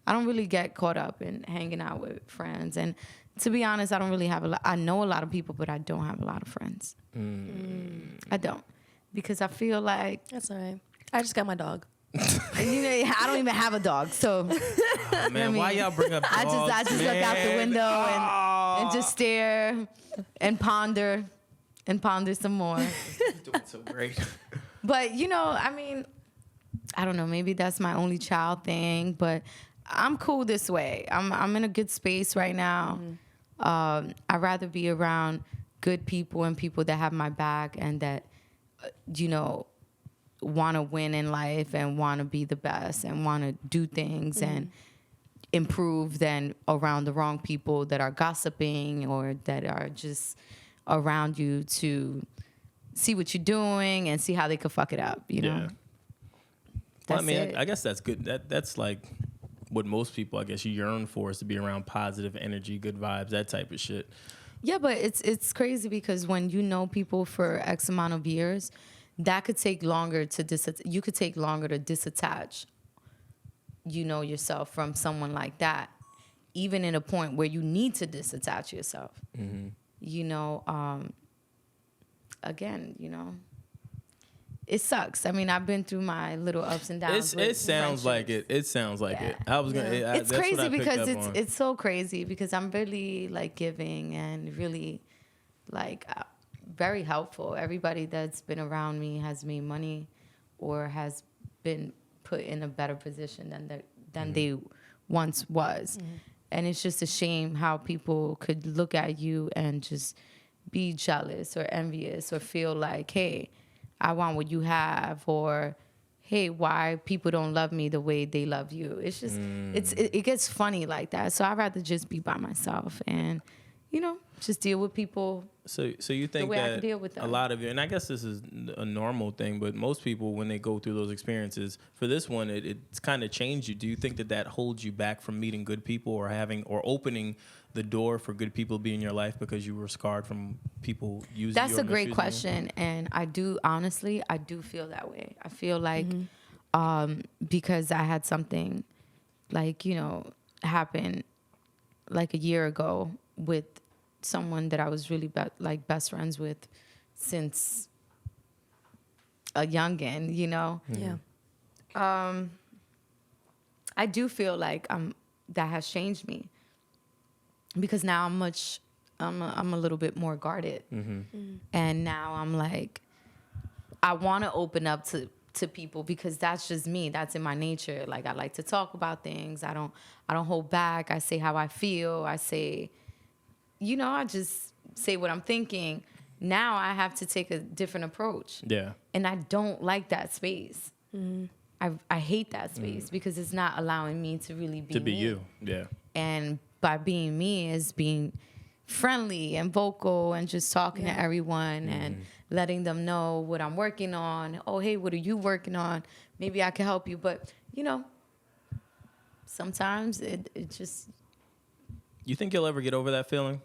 I don't really get caught up in hanging out with friends. And to be honest, I don't really have I know a lot of people, but I don't have a lot of friends. I don't. Because I feel like... That's all right. I just got my dog. I don't even have a dog, so... Oh, man, why y'all bring up dogs, I just look out the window and just stare and ponder some more. You're doing so great. But, I mean, I don't know. Maybe that's my only child thing, but I'm cool this way. I'm in a good space right now. I'd rather be around good people and people that have my back and that, want to win in life and want to be the best and want to do things and improve than around the wrong people that are gossiping or that are just around you to see what you're doing and see how they could fuck it up, Yeah. Well, I mean, it. I guess that's good. That's like what most people, I guess, yearn for, is to be around positive energy, good vibes, that type of shit. Yeah, but it's crazy because when you know people for X amount of years, that could take longer to you could take longer to disattach, yourself from someone like that, even in a point where you need to disattach yourself. Again, it sucks. I mean, I've been through my little ups and downs. It sounds like it. It sounds like it. I was gonna. It's that's crazy what I picked because up on. it's so crazy because I'm really like giving and really like very helpful. Everybody that's been around me has made money or has been put in a better position than they once was. And it's just a shame how people could look at you and just be jealous or envious or feel like, hey, I want what you have, or hey, why people don't love me the way they love you. It's just, it gets funny like that. So I'd rather just be by myself and, just deal with people. So you think way I that can deal with them. a lot of you, and I guess this is a normal thing, but most people, when they go through those experiences, for this one, it's kind of changed you. Do you think that holds you back from meeting good people or opening the door for good people to be in your life because you were scarred from people using you? That's a great question. And I do feel that way. I feel like because I had something like, happen like a year ago with someone that I was really best friends with since a youngin, Yeah. I do feel like that has changed me because now I'm a little bit more guarded, and now I'm like, I want to open up to people because that's just me. That's in my nature. Like, I like to talk about things. I don't hold back. I say how I feel. I say, I just say what I'm thinking. Now I have to take a different approach. Yeah. And I don't like that space. I hate that space because it's not allowing me to really be me. you. Yeah. And by being me is being friendly and vocal and just talking to everyone and letting them know what I'm working on. Oh, hey, what are you working on? Maybe I can help you. But, sometimes it just... You think you'll ever get over that feeling?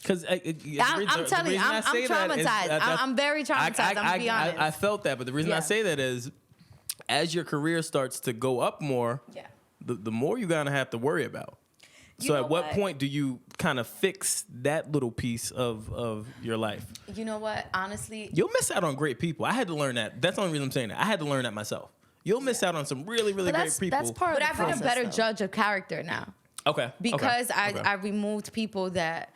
Because I'm telling you, I'm traumatized. I'm very traumatized. I'm going to be honest. I felt that, but the reason I say that is, as your career starts to go up more, the more you're going to have to worry about. So at what point do you kind of fix that little piece of your life? You know what? Honestly, You'll miss out on great people. I had to learn that. That's the only reason I'm saying that. I had to learn that myself. You'll miss out on some really, really great people. That's part but of I've the been a process, better though. judge of character now. Okay. Because okay. I removed people that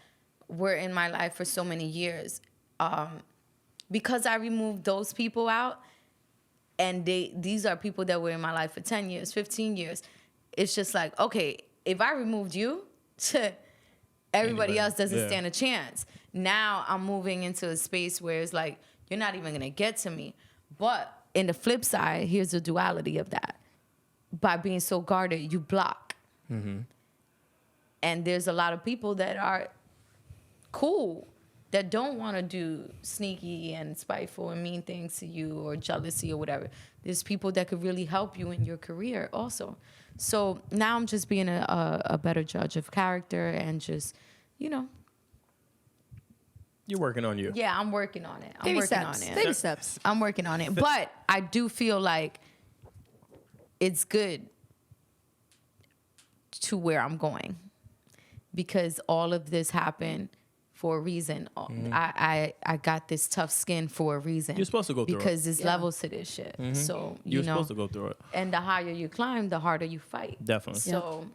were in my life for so many years. Because I removed those people out, and these are people that were in my life for 10 years, 15 years. It's just like, okay, if I removed you, everybody else doesn't stand a chance. Now I'm moving into a space where it's like, you're not even going to get to me. But in the flip side, here's the duality of that. By being so guarded, you block. Mm-hmm. And there's a lot of people that are cool, that don't want to do sneaky and spiteful and mean things to you or jealousy or whatever. There's people that could really help you in your career also. So now I'm just being a better judge of character and just, you know. You're working on you. Yeah, I'm working on it. Baby steps. I'm working on it. But I do feel like it's good to where I'm going, because all of this happened for a reason. Mm-hmm. I got this tough skin for a reason. You're supposed to go through it. Because there's levels to this shit. Mm-hmm. So, You're supposed to go through it. And the higher you climb, the harder you fight. Definitely. So,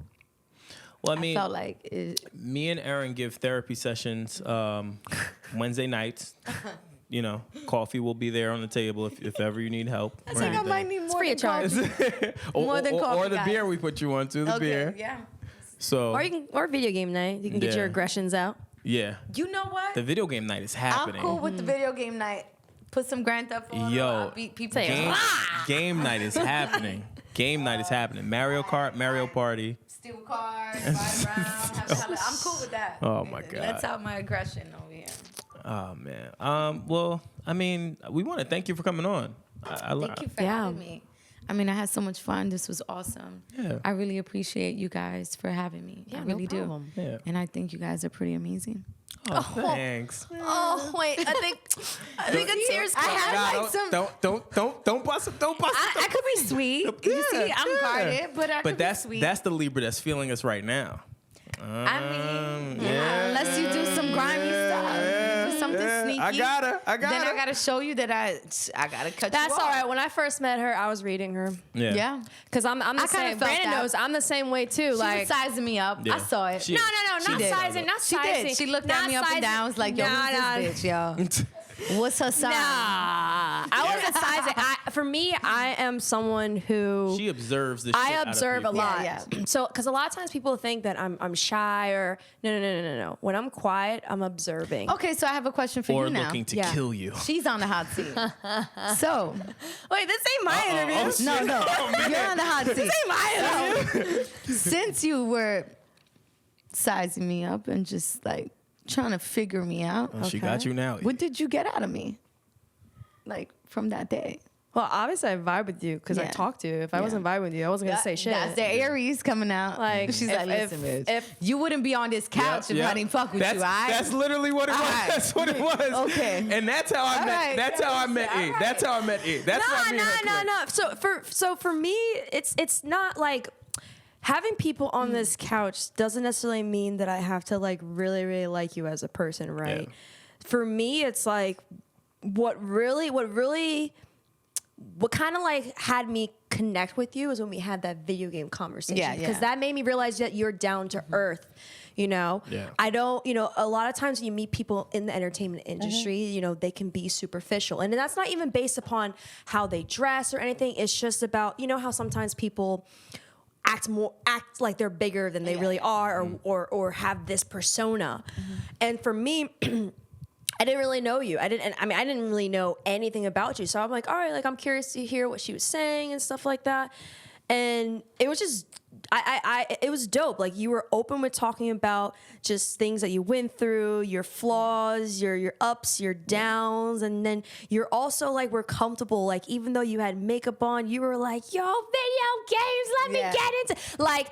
well, I mean, felt like me and Erin give therapy sessions Wednesday nights. You know, coffee will be there on the table if ever you need help. I think I might need more free than of charge. coffee. Or than coffee, or the guys. beer we put you on to, the beer. Yeah. So Or video game night. You can get your aggressions out. Yeah. You know what? The video game night is happening. I'm cool with the video game night. Put some Grand Theft Auto. Yo, I'll beat people. game night is happening. Game night is happening. Mario Kart, Mario Party. Steal cars, ride around, have fun. I'm cool with that. Oh my God. Let's out my aggression over here. Oh man. Well, I mean, we want to thank you for coming on. Thank you for having me. I mean, I had so much fun. This was awesome. Yeah. I really appreciate you guys for having me. Yeah, I really no problem. do. Yeah. And I think you guys are pretty amazing. Oh, thanks. Oh wait, I think a tear's coming. I had like some. Don't bust it. Don't bust it. I could be sweet. You see, I'm guarded, but I could be sweet. That's the Libra that's feeling us right now. I mean, unless you do some grimy stuff, do something sneaky. I got her. Then I gotta show you that I gotta cut That's you off. all right. When I first met her, I was reading her. Yeah. Because I'm the kinda same. felt Brandon that. knows I'm the same way too. She Like was sizing me up. Yeah. I saw it. She- not She did. sizing, not She sizing. did. She looked at Not me up and sizing. down. Was like, yo, who's this bitch, yo? What's her size? Nah, I wasn't sizing. For me, I am someone who She observes the shit I out of observe a people. lot. Yeah. So, because a lot of times people think that I'm shy or no. When I'm quiet, I'm observing. Okay, so I have a question for Or you now. looking to Yeah. kill you. She's on the hot seat. So, Wait, this ain't my interview. Oh, shit. no, you're on the hot seat. This ain't my interview. Since you were sizing me up and just like trying to figure me out, Oh, she got you now. what did you get out of me? Like from that day? Well, obviously I vibe with you because I Yeah. talked to you. If I wasn't vibing with you, I wasn't gonna say shit. That's the Aries coming out. Like, she's if- like, listen, if- bitch, if- you wouldn't be on this couch if I didn't fuck with you. All right? That's literally what it was. All right. That's what it was. Okay. And that's how I All met. right. That's how I met All E. right. That's how I met E. That's why me and her clicked. No. So for me, it's not like having people on this couch doesn't necessarily mean that I have to like really like you as a person, right? Yeah. For me, it's like what kind of like had me connect with you is when we had that video game conversation. Yeah. Because that made me realize that you're down to earth. You know, Yeah. I don't, a lot of times when you meet people in the entertainment industry, they can be superficial. And that's not even based upon how they dress or anything. It's just about, how sometimes people act like they're bigger than they really are or have this persona. And for me, I didn't really know you. I didn't really know anything about you. So I'm like, all right, like I'm curious to hear what she was saying and stuff like that. And it was just, it was dope. Like you were open with talking about just things that you went through, your flaws, your ups, your downs. And then you're also like, we're comfortable. Like even though you had makeup on, you were like, yo, video games, let me get into like,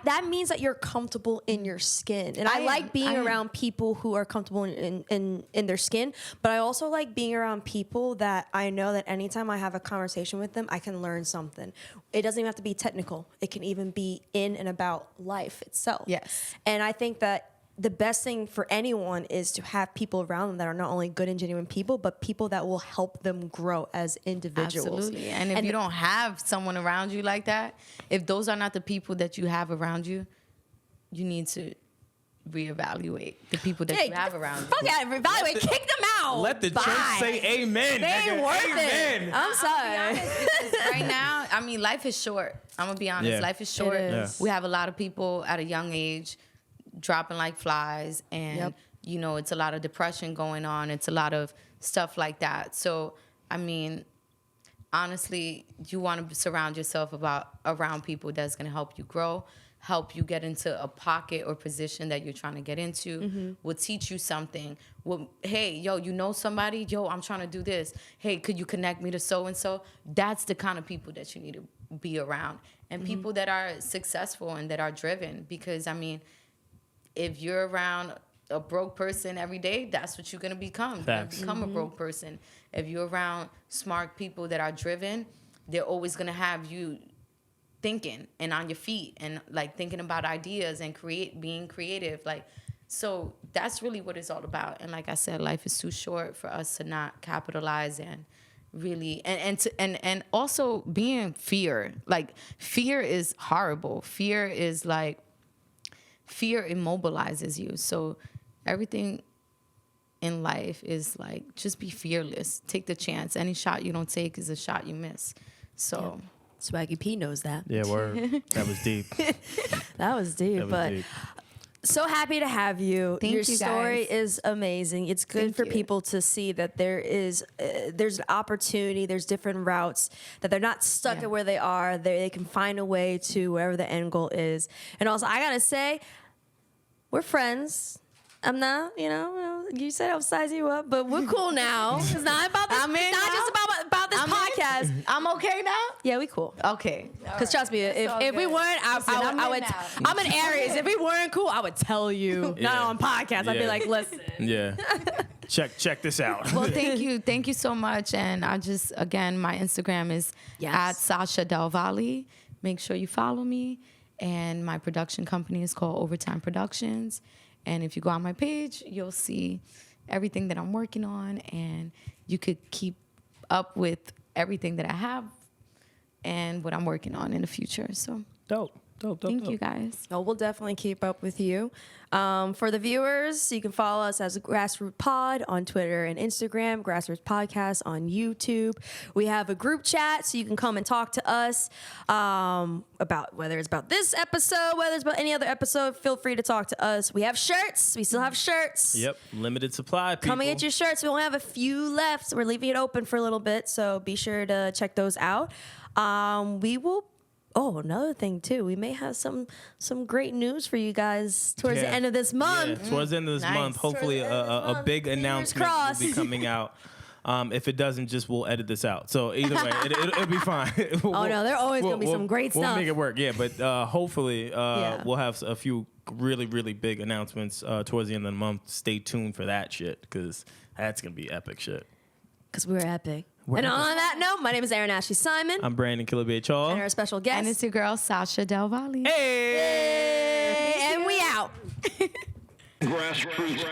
that means that you're comfortable in your skin. And I like being around people who are comfortable in their skin, but I also like being around people that I know that anytime I have a conversation with them, I can learn something. It doesn't even have to be technical. It can even and be in and about life itself. Yes. And I think that the best thing for anyone is to have people around them that are not only good and genuine people, but people that will help them grow as individuals. Absolutely. And if you don't have someone around you like that, if those are not the people that you have around you, you need to reevaluate the people that you have around you. Fuck yeah, reevaluate, kick them out. Let the Bye. church say amen. They ain't nigga. worth Amen. it. I'm sorry. Right now, I mean, life is short. I'm going to be honest. Yeah. Life is short. It is. We have a lot of people at a young age dropping like flies, and Yep. you know, it's a lot of depression going on. It's a lot of stuff like that. So, I mean, honestly, you want to surround yourself around people that's going to help you grow, help you get into a pocket or position that you're trying to get into, will teach you something. Will, hey, yo, you know somebody? Yo, I'm trying to do this. Hey, could you connect me to so-and-so? That's the kind of people that you need to be around. And people that are successful and that are driven. Because, I mean, if you're around a broke person every day, that's what you're going to become. You're going Facts. to become a broke person. If you're around smart people that are driven, they're always going to have you thinking and on your feet and like thinking about ideas and being creative. Like, so that's really what it's all about. And like I said, life is too short for us to not capitalize and really and also being fear. Like, fear is horrible. Fear immobilizes you. So everything in life is like, just be fearless. Take the chance. Any shot you don't take is a shot you miss. So Swaggy P knows that. Yeah, word. That was deep. That was deep, That was but deep. so happy to have you. Thank Your you, story guys. is amazing. It's good Thank for you. people to see that there's an opportunity, there's different routes, that they're not stuck Yeah. at where they are. They can find a way to wherever the end goal is. And also, I gotta say, we're friends. I'm not, you said I was sizing you up, but we're cool now. It's not about this. I'm in It's not now? just about this I'm in? podcast. I'm okay now? Yeah, we cool. Okay. Because trust me, if all we good. weren't, Listen, I'm I in would. now. I'm an Aries. If we weren't cool, I would tell you. Yeah. Not on podcast. I'd be Yeah. like, listen. Yeah. Check this out. Well, thank you. Thank you so much. And I just, again, my Instagram is Yes. at Sasha Del Valle. Make sure you follow me. And my production company is called Overtime Productions. And if you go on my page, you'll see everything that I'm working on. And you could keep up with everything that I have and what I'm working on in the future. So Dope. thank you, guys. Oh, we'll definitely keep up with you. For the viewers, you can follow us as Grassroot Pod on Twitter and Instagram, Grassroots Podcast on YouTube. We have a group chat, so you can come and talk to us about whether it's about this episode, whether it's about any other episode. Feel free to talk to us. We have shirts. We still have shirts. Yep. Limited supply, people. Come and get your shirts. We only have a few left. So we're leaving it open for a little bit, so be sure to check those out. We will. Oh, another thing too. We may have some great news for you guys towards the Yeah. end of this month. Yeah, towards the end of this Nice. month, hopefully Towards the end of this a month. big Fingers announcement crossed. will be coming out. If it doesn't, just we'll edit this out. So either way, it'll be fine. Oh, no, there always gonna be some great We'll stuff. make it work. Yeah, but hopefully Yeah. we'll have a few really, really big announcements towards the end of the month. Stay tuned for that shit, because that's going to be epic shit. Because we're epic. We're and epic. on that note, my name is Erin Ashley Simon. I'm Brandon Killabh. and our special guest. And it's your girl, Sasha Del Valle. Hey! And we out. Grassroots.